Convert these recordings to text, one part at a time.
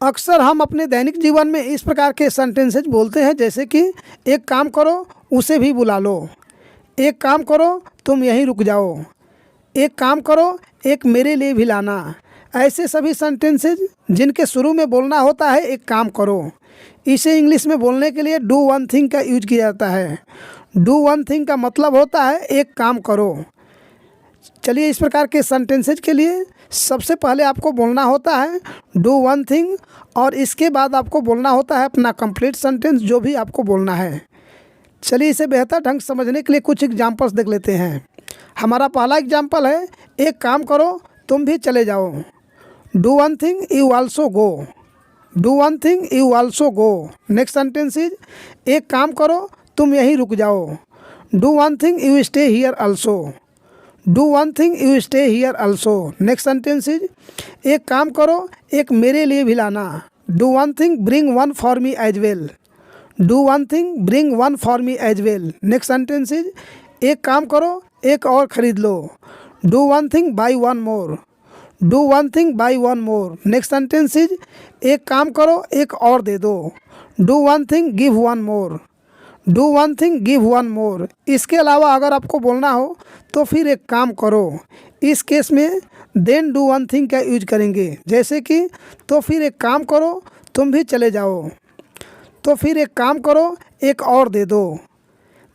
अक्सर हम अपने दैनिक जीवन में इस प्रकार के सेंटेंसेज बोलते हैं, जैसे कि एक काम करो उसे भी बुला लो, एक काम करो तुम यहीं रुक जाओ, एक काम करो एक मेरे लिए भी लाना। ऐसे सभी सेंटेंसेज जिनके शुरू में बोलना होता है एक काम करो, इसे इंग्लिश में बोलने के लिए डू वन थिंग का यूज किया जाता है। डू वन थिंग का मतलब होता है एक काम करो। चलिए, इस प्रकार के सेंटेंसेज के लिए सबसे पहले आपको बोलना होता है डू वन थिंग, और इसके बाद आपको बोलना होता है अपना कंप्लीट सेंटेंस जो भी आपको बोलना है। चलिए, इसे बेहतर ढंग से समझने के लिए कुछ एग्जांपल्स देख लेते हैं। हमारा पहला एग्जांपल है एक काम करो तुम भी चले जाओ। Do one thing you also go. Do one thing you also go. Next sentence is एक काम करो तुम यहीं रुक जाओ। Do one thing you stay here also. Do one thing you stay here also. Next sentence is एक काम करो एक मेरे लिए भी लाना। Do one thing bring one for me as well. Do one thing bring one for me as well. Next sentence is एक काम करो एक और ख़रीद लो। Do one thing buy one more. Do one thing buy one more. Next sentence is एक काम करो एक और दे दो। Do one thing give one more. Do one thing give one more. इसके अलावा अगर आपको बोलना हो तो फिर एक काम करो, इस केस में देन डू वन थिंग का यूज करेंगे, जैसे कि तो फिर एक काम करो तुम भी चले जाओ। तो फिर एक काम करो एक और दे दो।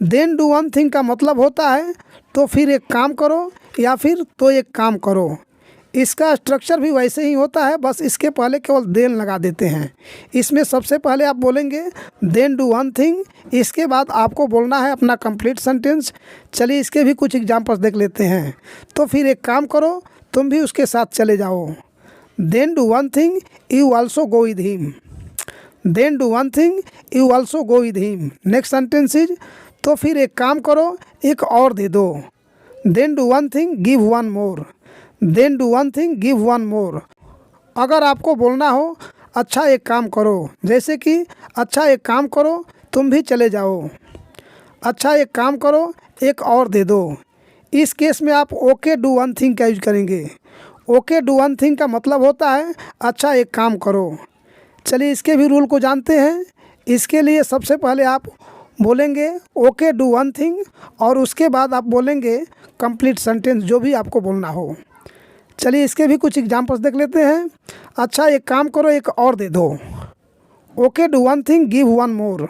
देन डू वन थिंग का मतलब होता है तो फिर एक काम करो या फिर तो एक काम करो। इसका स्ट्रक्चर भी वैसे ही होता है, बस इसके पहले केवल देन लगा देते हैं। इसमें सबसे पहले आप बोलेंगे देन डू वन थिंग, इसके बाद आपको बोलना है अपना कंप्लीट सेंटेंस। चलिए, इसके भी कुछ एग्जांपल्स देख लेते हैं। तो फिर एक काम करो तुम भी उसके साथ चले जाओ। Then do one thing you also go with him. Then do one thing you also go with him. Next sentence is तो फिर एक काम करो एक और दे दो। Then do one thing give one more. Then do one thing give one more. अगर आपको बोलना हो अच्छा एक काम करो, जैसे कि अच्छा एक काम करो तुम भी चले जाओ। अच्छा एक काम करो एक और दे दो। इस केस में आप ओके डू वन थिंग का यूज करेंगे। ओके डू वन थिंग का मतलब होता है अच्छा एक काम करो। चलिए, इसके भी रूल को जानते हैं। इसके लिए सबसे पहले आप बोलेंगे ओके डू वन थिंग, और उसके बाद आप बोलेंगे कंप्लीट सेंटेंस जो भी आपको बोलना हो। चलिए, इसके भी कुछ एग्जांपल्स देख लेते हैं। अच्छा एक काम करो एक और दे दो। Okay do one thing give one more.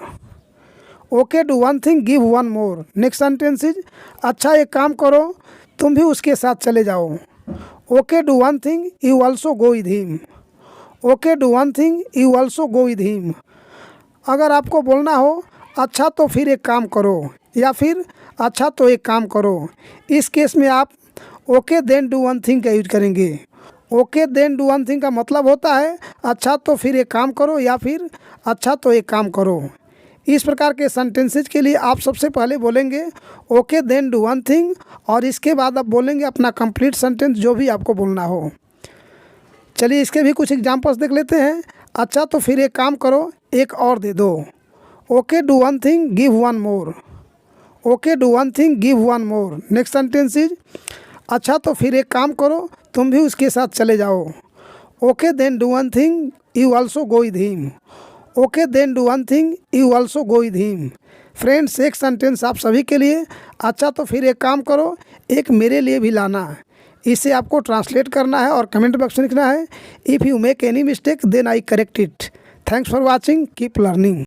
Okay do one thing give one more. Next sentence is अच्छा एक काम करो तुम भी उसके साथ चले जाओ। Okay do one thing you also go with him. Okay do one thing you also go with him. अगर आपको बोलना हो अच्छा तो फिर एक काम करो या फिर अच्छा तो एक काम करो, इस केस में आप okay then do one thing का यूज करेंगे। Okay then do one thing का मतलब होता है अच्छा तो फिर एक काम करो या फिर अच्छा तो एक काम करो। इस प्रकार के सेंटेंसेज के लिए आप सबसे पहले बोलेंगे okay then do one thing, और इसके बाद आप बोलेंगे अपना कंप्लीट सेंटेंस जो भी आपको बोलना हो। चलिए, इसके भी कुछ एग्जांपल्स देख लेते हैं। अच्छा तो फिर एक काम करो एक और दे दो। Okay do one thing give one more. Okay do one thing give one more. Next sentence is अच्छा तो फिर एक काम करो तुम भी उसके साथ चले जाओ। Okay then do one thing you also go with him. Okay then do one thing you also go with him. Friends, एक सेंटेंस आप सभी के लिए। अच्छा तो फिर एक काम करो एक मेरे लिए भी लाना। इसे आपको ट्रांसलेट करना है और कमेंट बॉक्स में लिखना है if you make any mistake then I correct it. Thanks for watching, keep learning.